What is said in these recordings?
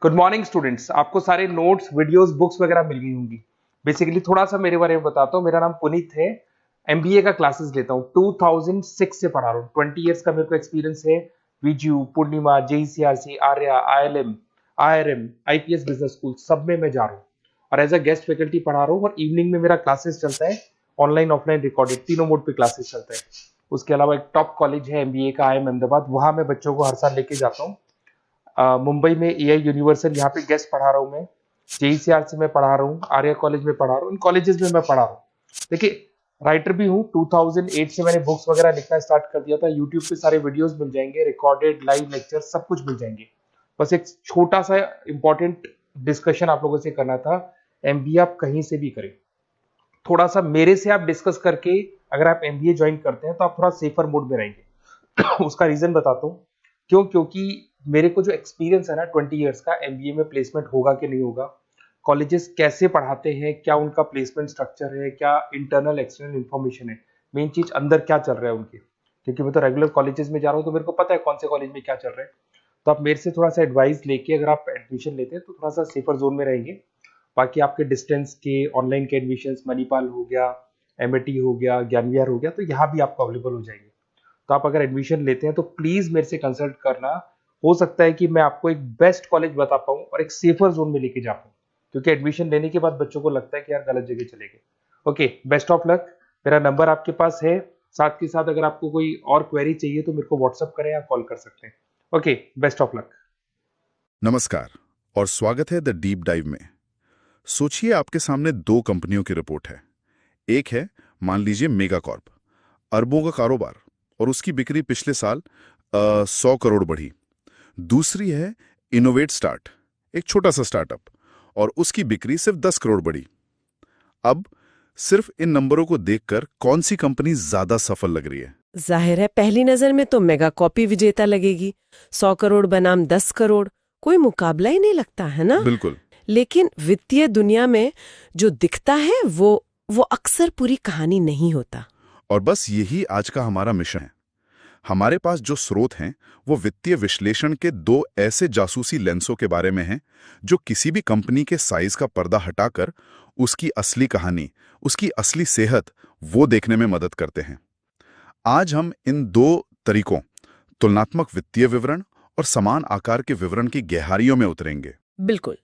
Good morning students. आपको सारे notes, videos, books वगैरह मिल गई होंगी। बेसिकली थोड़ा सा मेरे बारे में बताता हूँ। मेरा नाम पुनीत है। एमबीए का क्लासेस लेता हूँ। 2006 से पढ़ा रहा हूँ। 20 इयर्स का मेरे को एक्सपीरियंस है। VGU, Poornima, JECRC, Arya, ILM, IRM, IPS business school, सब में मैं जा रहा हूँ और एज अ गेस्ट फैकल्टी पढ़ा रहा हूँ। और इवनिंग में मेरा क्लासेस चलता है, ऑनलाइन ऑफलाइन रिकॉर्डेड, तीनों मोड पे क्लासेस चलता है। उसके अलावा एक टॉप कॉलेज है एमबीए का, आईएम अहमदाबाद, वहां मैं बच्चों को हर साल लेके जाता हूँ। मुंबई में एआई यूनिवर्सल, यहाँ पे गेस्ट पढ़ा रहा हूँ मैं। जेईसीआरसी में पढ़ा रहा हूँ, आर्या कॉलेज में पढ़ा रहा हूँ। इन कॉलेजेस में मैं पढ़ा रहा हूँ। देखिए, राइटर भी हूँ। 2008 से मैंने बुक्स वगैरह लिखना स्टार्ट कर दिया था। यूट्यूब पे सारे वीडियोस मिल जाएंगे, रिकॉर्डेड लाइव लेक्चर सब कुछ मिल जाएंगे। बस एक छोटा सा इंपॉर्टेंट डिस्कशन आप लोगों से करना था। एमबीए आप कहीं से भी करें, थोड़ा सा मेरे से आप डिस्कस करके अगर आप एमबीए ज्वाइन करते हैं तो आप थोड़ा सेफर मोड में रहेंगे। उसका रीजन बताता हूँ क्यों। क्योंकि मेरे को जो एक्सपीरियंस है ना 20 इयर्स का, एमबीए में प्लेसमेंट होगा कि नहीं होगा, कॉलेजेस कैसे पढ़ाते हैं, क्या उनका प्लेसमेंट स्ट्रक्चर है, क्या इंटरनल एक्सटर्नल इन्फॉर्मेशन है, मेन चीज अंदर क्या चल रहा है उनके। क्योंकि मैं तो रेगुलर कॉलेजेस में जा रहा हूँ तो मेरे को पता है कौन से कॉलेज में क्या चल रहा है। तो आप मेरे से थोड़ा सा एडवाइस लेके अगर आप एडमिशन लेते हैं तो थोड़ा सा सेफर जोन में रहेंगे। बाकी आपके डिस्टेंस के ऑनलाइन के एडमिशन, मणिपाल हो गया, एमएटी हो गया, ज्ञान विहार हो गया, तो यहाँ भी आपको अवेलेबल हो जाएंगे। तो आप अगर एडमिशन लेते हैं तो प्लीज मेरे से कंसल्ट करना। हो सकता है कि मैं आपको एक बेस्ट कॉलेज बता पाऊं और एक सेफर जोन में लेके जा पाऊं। क्योंकि एडमिशन लेने के बाद बच्चों को लगता है कि यार गलत जगह चले गए। Okay, best of luck. मेरा नंबर आपके पास है। साथ के साथ अगर आपको कोई और क्वेरी चाहिए तो मेरे को व्हाट्सअप करें या कॉल कर सकते हैं। Okay, best of luck. नमस्कार और स्वागत है द डीप डाइव में। सोचिए आपके सामने दो कंपनियों की रिपोर्ट है। एक है, मान लीजिए, मेगा कॉर्प, अरबों का कारोबार और उसकी बिक्री पिछले साल 100 करोड़ बढ़ी। दूसरी है इनोवेट स्टार्ट, एक छोटा सा स्टार्टअप, और उसकी बिक्री सिर्फ 10 करोड़ बढ़ी। अब सिर्फ इन नंबरों को देखकर कौन सी कंपनी ज्यादा सफल लग रही है? जाहिर है पहली नजर में तो मेगा कॉपी विजेता लगेगी। 100 करोड़ बनाम 10 करोड़, कोई मुकाबला ही नहीं लगता है ना। बिल्कुल। लेकिन वित्तीय दुनिया में जो दिखता है वो अक्सर पूरी कहानी नहीं होता। और बस यही आज का हमारा मिशन है। हमारे पास जो स्रोत हैं वो वित्तीय विश्लेषण के दो ऐसे जासूसी लेंसों के बारे में हैं जो किसी भी कंपनी के साइज का पर्दा हटाकर उसकी असली कहानी, उसकी असली सेहत, वो देखने में मदद करते हैं। आज हम इन दो तरीकों, तुलनात्मक वित्तीय विवरण और समान आकार के विवरण की गहराइयों में उतरेंगे। बिल्कुल।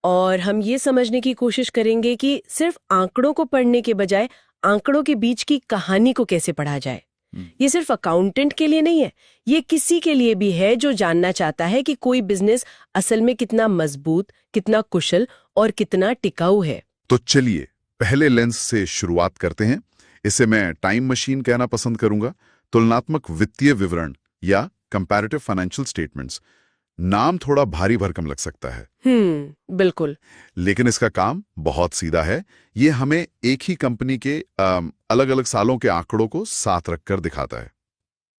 और हम ये समझने की कोशिश करेंगे कि सिर्फ आंकड़ों को पढ़ने के बजाय आंकड़ों के बीच की कहानी को कैसे पढ़ा जाए। ये सिर्फ अकाउंटेंट के लिए नहीं है, ये किसी के लिए भी है जो जानना चाहता है कि कोई बिजनेस असल में कितना मजबूत, कितना कुशल और कितना टिकाऊ है। तो चलिए पहले लेंस से शुरुआत करते हैं। इसे मैं टाइम मशीन कहना पसंद करूंगा। तुलनात्मक वित्तीय विवरण या कंपैरेटिव फाइनेंशियल स्टेटमेंट्स। नाम थोड़ा भारी भरकम लग सकता है। बिल्कुल। लेकिन इसका काम बहुत सीधा है। ये हमें एक ही कंपनी के अलग अलग सालों के आंकड़ों को साथ रखकर दिखाता है।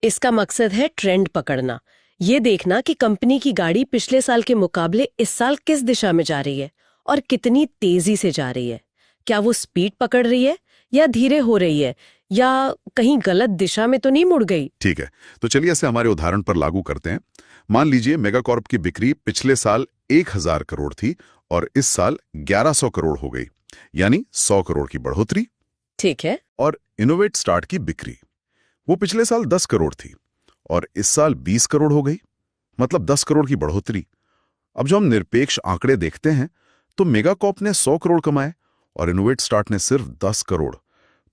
इसका मकसद है ट्रेंड पकड़ना, ये देखना कि कंपनी की गाड़ी पिछले साल के मुकाबले इस साल किस दिशा में जा रही है और कितनी तेजी से जा रही है। क्या वो स्पीड पकड़ रही है या धीरे हो रही है, या कहीं गलत दिशा में तो नहीं मुड़ गई। ठीक है, तो चलिए इसे हमारे उदाहरण पर लागू करते हैं। मान लीजिए मेगाकॉर्प की बिक्री पिछले साल 1000 करोड़ थी और इस साल 1100 करोड़ हो गई, यानी 100 करोड़ की बढ़ोतरी। ठीक है। और इनोवेट स्टार्ट की बिक्री, वो पिछले साल 10 करोड़ थी और इस साल 20 करोड़ हो गई, मतलब 10 करोड़ की बढ़ोतरी। अब जो हम निरपेक्ष आंकड़े देखते हैं तो मेगाकॉर्प ने 100 करोड़ कमाए और इनोवेट स्टार्ट ने सिर्फ 10 करोड़।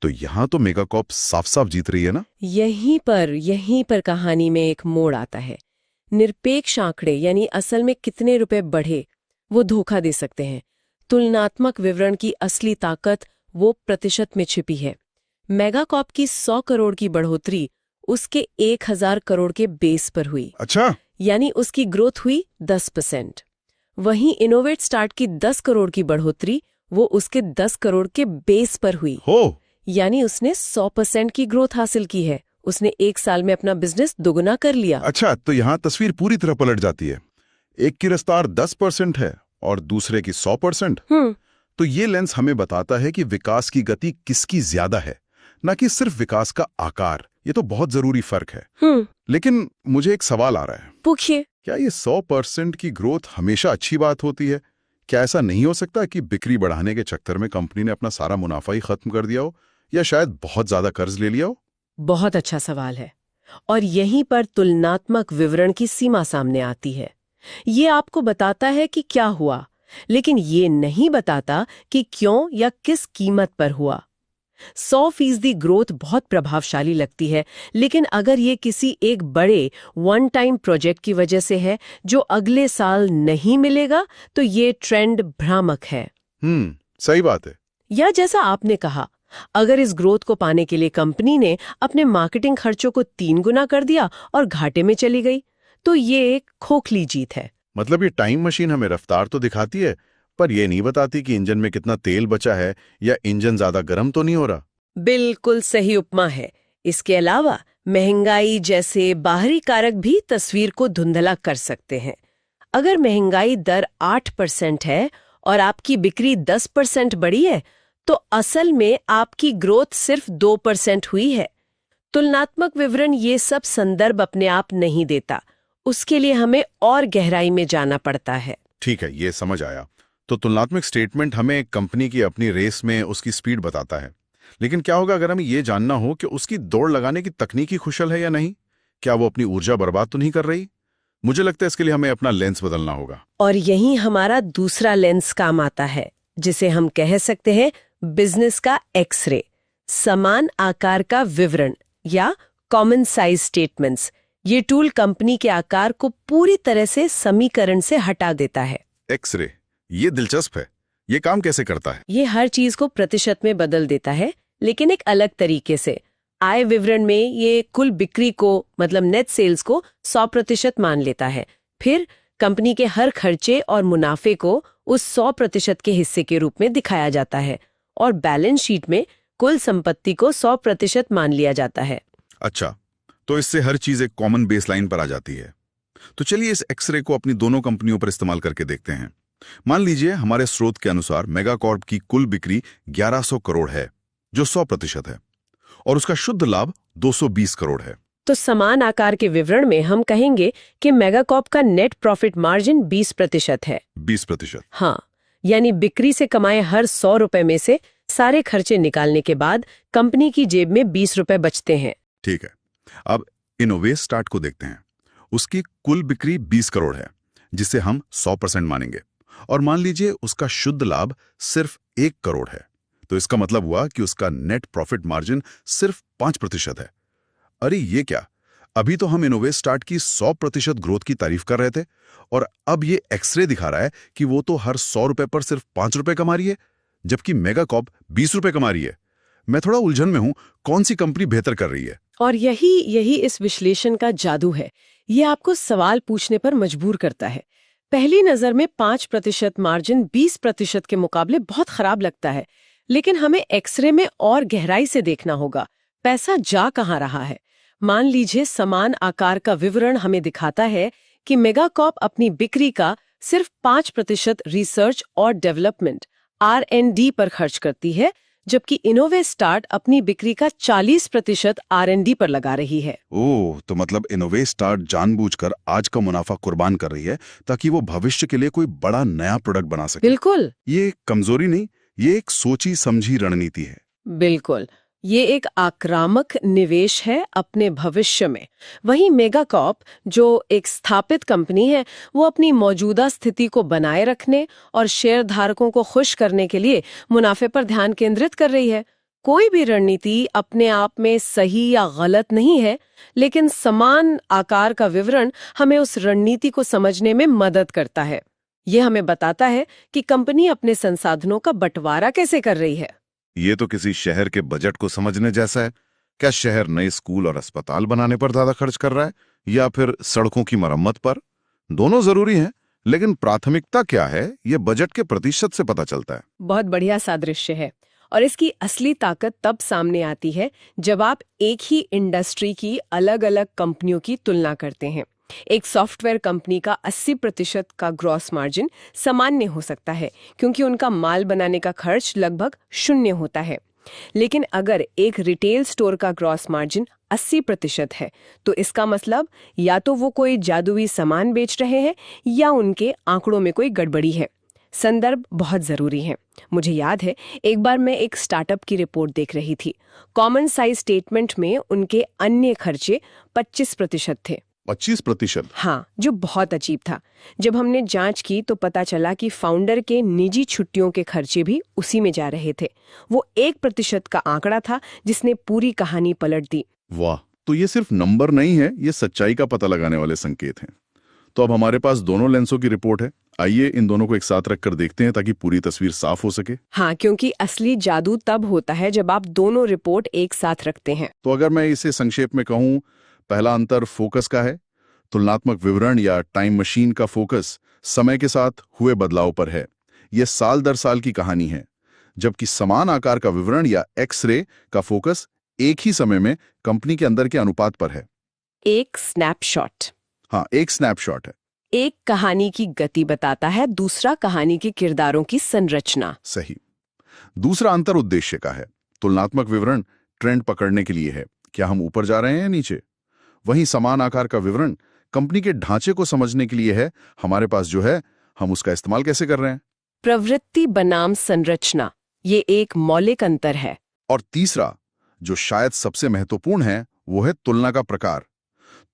तो यहां तो मेगाकॉर्प साफ साफ जीत रही है ना। यहीं पर कहानी में एक मोड़ आता है। निरपेक्ष आंकड़े यानी असल में कितने रुपए बढ़े, वो धोखा दे सकते हैं। तुलनात्मक विवरण की असली ताकत वो प्रतिशत में छिपी है। मेगाकॉर्प की 100 करोड़ की बढ़ोतरी उसके 1000 करोड़ के बेस पर हुई। अच्छा। यानी उसकी ग्रोथ हुई 10%। वहीं इनोवेट स्टार्ट की 10 करोड़ की बढ़ोतरी वो उसके 10 करोड़ के बेस पर हुई। यानी उसने 100% की ग्रोथ हासिल की है। उसने एक साल में अपना बिजनेस दुगुना कर लिया। अच्छा, तो यहाँ तस्वीर पूरी तरह पलट जाती है। एक की रफ्तार 10% है और दूसरे की 100%। तो ये लेंस हमें बताता है कि विकास की गति किसकी ज्यादा है, ना कि सिर्फ विकास का आकार। ये तो बहुत जरूरी फर्क है। लेकिन मुझे एक सवाल आ रहा है। पूछिए। क्या ये 100% की ग्रोथ हमेशा अच्छी बात होती है? क्या ऐसा नहीं हो सकता कि बिक्री बढ़ाने के चक्कर में कंपनी ने अपना सारा मुनाफा ही खत्म कर दिया हो, या शायद बहुत ज्यादा कर्ज ले लिया हो? बहुत अच्छा सवाल है, और यहीं पर तुलनात्मक विवरण की सीमा सामने आती है। ये आपको बताता है कि क्या हुआ, लेकिन ये नहीं बताता कि क्यों या किस कीमत पर हुआ। 100% ग्रोथ बहुत प्रभावशाली लगती है, लेकिन अगर ये किसी एक बड़े वन टाइम प्रोजेक्ट की वजह से है जो अगले साल नहीं मिलेगा, तो ये ट्रेंड भ्रामक है। सही बात है। या जैसा आपने कहा, अगर इस ग्रोथ को पाने के लिए कंपनी ने अपने मार्केटिंग खर्चों को 3 गुना कर दिया और घाटे में चली गई, तो ये एक खोखली जीत है। मतलब ये टाइम मशीन हमें रफ्तार तो दिखाती है, पर ये नहीं बताती कि इंजन में कितना तेल बचा है या इंजन ज्यादा गर्म तो नहीं हो रहा। बिल्कुल सही उपमा है। इसके अलावा महंगाई जैसे बाहरी कारक भी तस्वीर को धुंधला कर सकते हैं। अगर महंगाई दर 8% है और आपकी बिक्री 10% बढ़ी है, तो असल में आपकी ग्रोथ सिर्फ 2% हुई है। तुलनात्मक विवरण ये सब संदर्भ अपने आप नहीं देता, उसके लिए हमें और गहराई में जाना पड़ता है। ठीक है, ये समझ आया। तो तुलनात्मक स्टेटमेंट हमें कंपनी की अपनी रेस में उसकी स्पीड बताता है, लेकिन क्या होगा अगर हमें ये जानना हो कि उसकी दौड़ लगाने की तकनीकी कुशल है या नहीं? क्या वो अपनी ऊर्जा बर्बाद तो नहीं कर रही? मुझे लगता है इसके लिए हमें अपना लेंस बदलना होगा। और यही हमारा दूसरा लेंस काम आता है, जिसे हम कह सकते हैं बिजनेस का एक्सरे, समान आकार का विवरण या कॉमन साइज स्टेटमेंट्स। ये टूल कंपनी के आकार को पूरी तरह से समीकरण से हटा देता है। एक्सरे, ये दिलचस्प है। ये काम कैसे करता है? ये हर चीज को प्रतिशत में बदल देता है, लेकिन एक अलग तरीके से। आय विवरण में ये कुल बिक्री को, मतलब नेट सेल्स को 100% मान लेता है। फिर कंपनी के हर खर्चे और मुनाफे को उस 100% के हिस्से के रूप में दिखाया जाता है, और बैलेंस शीट में कुल संपत्ति को 100% मान लिया जाता है। अच्छा, तो इससे हर चीज एक कॉमन बेसलाइन पर आ जाती है। तो चलिए इस एक्सरे को अपनी दोनों कंपनियों पर इस्तेमाल करके देखते हैं। मान लीजिए हमारे स्रोत के अनुसार मेगाकॉर्प की कुल बिक्री 1100 करोड़ है, जो 100% है, और उसका शुद्ध लाभ 220 करोड़ है। तो समान आकार के विवरण में हम कहेंगे कि मेगाकॉर्प का नेट प्रॉफिट मार्जिन 20% है। 20%? हाँ, यानी बिक्री से कमाए हर 100 रुपए में से सारे खर्चे निकालने के बाद कंपनी की जेब में 20 रुपए बचते हैं। ठीक है, अब इनोवेस स्टार्ट को देखते हैं। उसकी कुल बिक्री 20 करोड़ है, जिसे हम 100% मानेंगे, और मान लीजिए उसका शुद्ध लाभ सिर्फ 1 करोड़ है। तो इसका मतलब हुआ कि उसका नेट प्रॉफिट मार्जिन सिर्फ 5% है। अरे ये क्या, अभी तो हम इनोवेस स्टार्ट की 100% ग्रोथ की तारीफ कर रहे थे, और अब ये एक्सरे दिखा रहा है कि वो तो हर 100 रुपए पर सिर्फ 5 रुपए कमा रही है, जबकि मेगाकॉर्प 20 रुपए कमा रही है। मैं थोड़ा उलझन में हूं, कौन सी कंपनी बेहतर कर रही है? और यही इस विश्लेषण का जादू है। ये आपको सवाल पूछने पर मजबूर करता है। पहली नजर में 5% मार्जिन 20% के मुकाबले बहुत खराब लगता है, लेकिन हमें एक्सरे में और गहराई से देखना होगा, पैसा जा कहाँ रहा है। मान लीजिए समान आकार का विवरण हमें दिखाता है कि मेगाकॉर्प अपनी बिक्री का सिर्फ 5% रिसर्च और डेवलपमेंट R&D पर खर्च करती है, जबकि इनोवेस स्टार्ट अपनी बिक्री का 40% R&D पर लगा रही है। ओह, तो मतलब इनोवेस स्टार्ट जानबूझकर आज का मुनाफा कुर्बान कर रही है ताकि वो भविष्य के लिए कोई बड़ा नया प्रोडक्ट बना सके। बिल्कुल। ये कमजोरी नहीं, ये एक सोची समझी रणनीति है। बिल्कुल, ये एक आक्रामक निवेश है अपने भविष्य में। वहीं मेगाकॉर्प, जो एक स्थापित कंपनी है, वो अपनी मौजूदा स्थिति को बनाए रखने और शेयरधारकों को खुश करने के लिए मुनाफे पर ध्यान केंद्रित कर रही है। कोई भी रणनीति अपने आप में सही या गलत नहीं है, लेकिन समान आकार का विवरण हमें उस रणनीति को समझने में मदद करता है। ये हमें बताता है कि कंपनी अपने संसाधनों का बंटवारा कैसे कर रही है। ये तो किसी शहर के बजट को समझने जैसा है। क्या शहर नए स्कूल और अस्पताल बनाने पर ज्यादा खर्च कर रहा है, या फिर सड़कों की मरम्मत पर? दोनों जरूरी हैं, लेकिन प्राथमिकता क्या है, ये बजट के प्रतिशत से पता चलता है। बहुत बढ़िया सादृश्य है, और इसकी असली ताकत तब सामने आती है जब आप एक ही इंडस्ट्री की अलग-अलग कंपनियों की तुलना करते हैं। एक सॉफ्टवेयर कंपनी का 80% का ग्रॉस मार्जिन सामान्य हो सकता है, क्योंकि उनका माल बनाने का खर्च लगभग 0 होता है। लेकिन अगर एक रिटेल स्टोर का ग्रॉस मार्जिन 80% है तो इसका मतलब या तो वो कोई जादुई सामान बेच रहे हैं या उनके आंकड़ों में कोई गड़बड़ी है। संदर्भ बहुत जरूरी है। मुझे याद है एक बार मैं एक स्टार्टअप की रिपोर्ट देख रही थी। कॉमन साइज स्टेटमेंट में उनके अन्य खर्चे 25% थे। 25%? हाँ, जो बहुत अजीब था। जब हमने जांच की तो पता चला कि फाउंडर के निजी छुट्टियों के खर्चे भी उसी में जा रहे थे। वो 1% का आंकड़ा था जिसने पूरी कहानी पलट दी। वाह, तो ये सिर्फ नंबर नहीं है, ये सच्चाई का पता लगाने वाले संकेत हैं। तो अब हमारे पास दोनों लेंसों की रिपोर्ट है। आइए इन दोनों को एक साथ रखकर देखते हैं ताकि पूरी तस्वीर साफ हो सके। हाँ, क्योंकि असली जादू तब होता है जब आप दोनों रिपोर्ट एक साथ रखते हैं। तो अगर मैं इसे संक्षेप में कहूं, पहला अंतर फोकस का है। तुलनात्मक विवरण या टाइम मशीन का फोकस समय के साथ हुए बदलाव पर है। यह साल दर साल की कहानी है। जबकि समान आकार का विवरण या एक्सरे का फोकस एक ही समय में कंपनी के अंदर के अनुपात पर है। एक स्नैपशॉट। हाँ, एक स्नैपशॉट है। एक कहानी की गति बताता है, दूसरा कहानी के किरदारों की संरचना। सही। दूसरा अंतर उद्देश्य का है। तुलनात्मक विवरण ट्रेंड पकड़ने के लिए है, क्या हम ऊपर जा रहे हैं या नीचे। वहीं समान आकार का विवरण कंपनी के ढांचे को समझने के लिए है, हमारे पास जो है हम उसका इस्तेमाल कैसे कर रहे हैं। प्रवृत्ति बनाम संरचना, ये एक मौलिक अंतर है। और तीसरा, जो शायद सबसे महत्वपूर्ण है, वो है तुलना का प्रकार।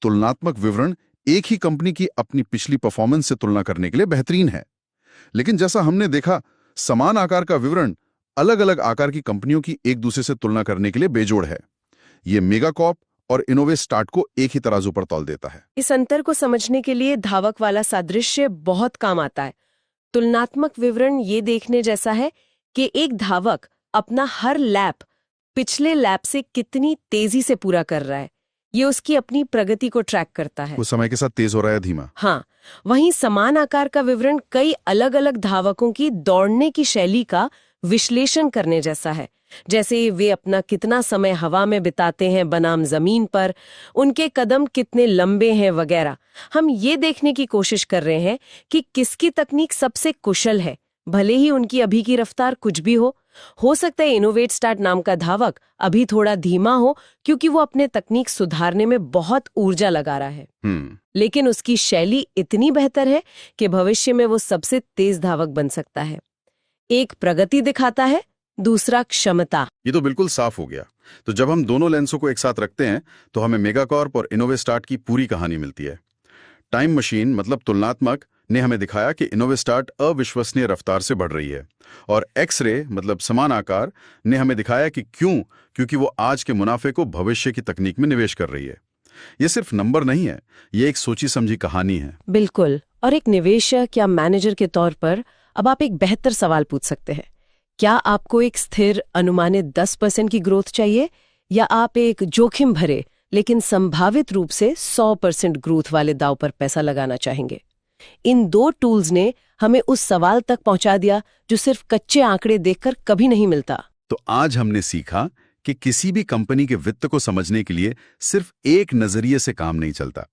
तुलनात्मक विवरण एक ही कंपनी की अपनी पिछली परफॉर्मेंस से तुलना करने के लिए बेहतरीन है, लेकिन जैसा हमने देखा, समान आकार का विवरण अलग अलग आकार की कंपनियों की एक दूसरे से तुलना करने के लिए बेजोड़ है। ये मेगाकॉर्प और इनोवेस्टार्ट को एक ही तराजू पर तौल देता है। इस अंतर को समझने के लिए धावक वाला सादृश्य बहुत काम आता है। तुलनात्मक विवरण ये देखने जैसा है कि एक धावक अपना हर लैप पिछले लैप से कितनी तेजी से पूरा कर रहा है। ये उसकी अपनी प्रगति को ट्रैक करता है। वो समय के साथ तेज हो रहा है, धीमा। हाँ, वहीं समान आकार का विवरण कई अलग अलग धावकों की दौड़ने की शैली का विश्लेषण करने जैसा है। जैसे वे अपना कितना समय हवा में बिताते हैं बनाम जमीन पर, उनके कदम कितने लंबे हैं वगैरह। हम ये देखने की कोशिश कर रहे हैं कि किसकी तकनीक सबसे कुशल है, भले ही उनकी अभी की रफ्तार कुछ भी हो सकता है इनोवेटस्टार्ट नाम का धावक अभी थोड़ा धीमा हो क्योंकि वो अपने तकनीक सुधारने में बहुत ऊर्जा लगा रहा है, लेकिन उसकी शैली इतनी बेहतर है कि भविष्य में वो सबसे तेज धावक बन सकता है। एक प्रगति दिखाता है, दूसरा क्षमता। ये तो बिल्कुल साफ हो गया। तो जब हम दोनों लेंसों को एक साथ रखते हैं तो हमें मेगाकॉर्प और इनोवेस्टार्ट की पूरी कहानी मिलती है। टाइम मशीन मतलब तुलनात्मक ने हमें दिखाया कि इनोवेस्टार्ट अविश्वसनीय रफ्तार से बढ़ रही है, और एक्स-रे मतलब समान आकार ने हमें दिखाया कि क्योंकि वो आज के मुनाफे को भविष्य की तकनीक में निवेश कर रही है। ये सिर्फ नंबर नहीं है, ये एक सोची समझी कहानी है। बिल्कुल। और एक निवेशक या मैनेजर के तौर पर अब आप एक बेहतर सवाल पूछ सकते हैं। क्या आपको एक स्थिर अनुमानित 10% की ग्रोथ चाहिए, या आप एक जोखिम भरे लेकिन संभावित रूप से 100% ग्रोथ वाले दांव पर पैसा लगाना चाहेंगे? इन दो टूल्स ने हमें उस सवाल तक पहुंचा दिया जो सिर्फ कच्चे आंकड़े देखकर कभी नहीं मिलता। तो आज हमने सीखा कि किसी भी कंपनी के वित्त को समझने के लिए सिर्फ एक नजरिए से काम नहीं चलता।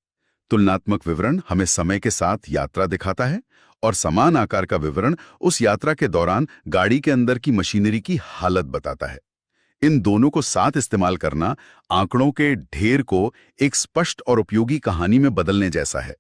तुलनात्मक विवरण हमें समय के साथ यात्रा दिखाता है, और समान आकार का विवरण उस यात्रा के दौरान गाड़ी के अंदर की मशीनरी की हालत बताता है। इन दोनों को साथ इस्तेमाल करना आंकड़ों के ढेर को एक स्पष्ट और उपयोगी कहानी में बदलने जैसा है।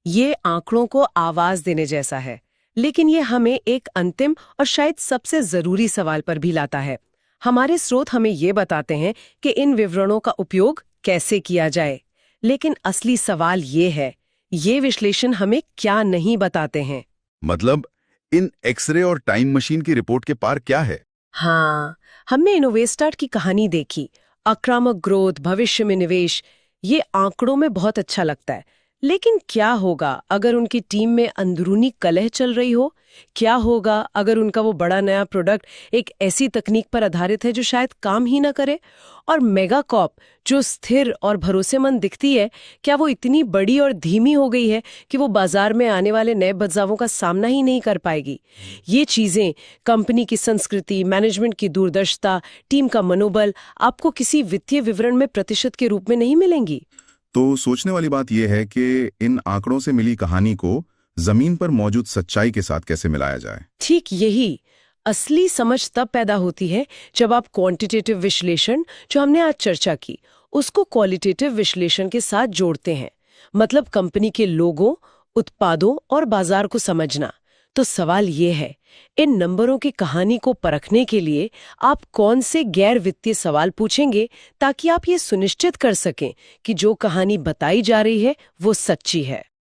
ये आंकड़ों को आवाज देने जैसा है, लेकिन ये हमें एक अंतिम और शायद सबसे जरूरी सवाल पर भी लाता है। हमारे स्रोत हमें ये बताते हैं कि इन विवरणों का उपयोग कैसे किया जाए, लेकिन असली सवाल ये है, ये विश्लेषण हमें क्या नहीं बताते हैं। मतलब इन एक्सरे और टाइम मशीन की रिपोर्ट के पार क्या है? हाँ, हमने इनोवेस्टार्ट की कहानी देखी, आक्रामक ग्रोथ, भविष्य में निवेश। ये आंकड़ों में बहुत अच्छा लगता है, लेकिन क्या होगा अगर उनकी टीम में अंदरूनी कलह चल रही हो? क्या होगा अगर उनका वो बड़ा नया प्रोडक्ट एक ऐसी तकनीक पर आधारित है जो शायद काम ही ना करे? और मेगाकॉर्प जो स्थिर और भरोसेमंद दिखती है, क्या वो इतनी बड़ी और धीमी हो गई है कि वो बाजार में आने वाले नए बदलावों का सामना ही नहीं कर पाएगी? ये चीजें, कंपनी की संस्कृति, मैनेजमेंट की दूरदर्शिता, टीम का मनोबल, आपको किसी वित्तीय विवरण में प्रतिशत के रूप में नहीं मिलेंगी। तो सोचने वाली बात यह है कि इन आंकड़ों से मिली कहानी को जमीन पर मौजूद सच्चाई के साथ कैसे मिलाया जाए। ठीक यही। असली समझ तब पैदा होती है जब आप क्वांटिटेटिव विश्लेषण, जो हमने आज चर्चा की, उसको क्वालिटेटिव विश्लेषण के साथ जोड़ते हैं। मतलब कंपनी के लोगों, उत्पादों और बाजार को समझना। तो सवाल ये है, इन नंबरों की कहानी को परखने के लिए आप कौन से गैर वित्तीय सवाल पूछेंगे ताकि आप ये सुनिश्चित कर सकें कि जो कहानी बताई जा रही है वो सच्ची है।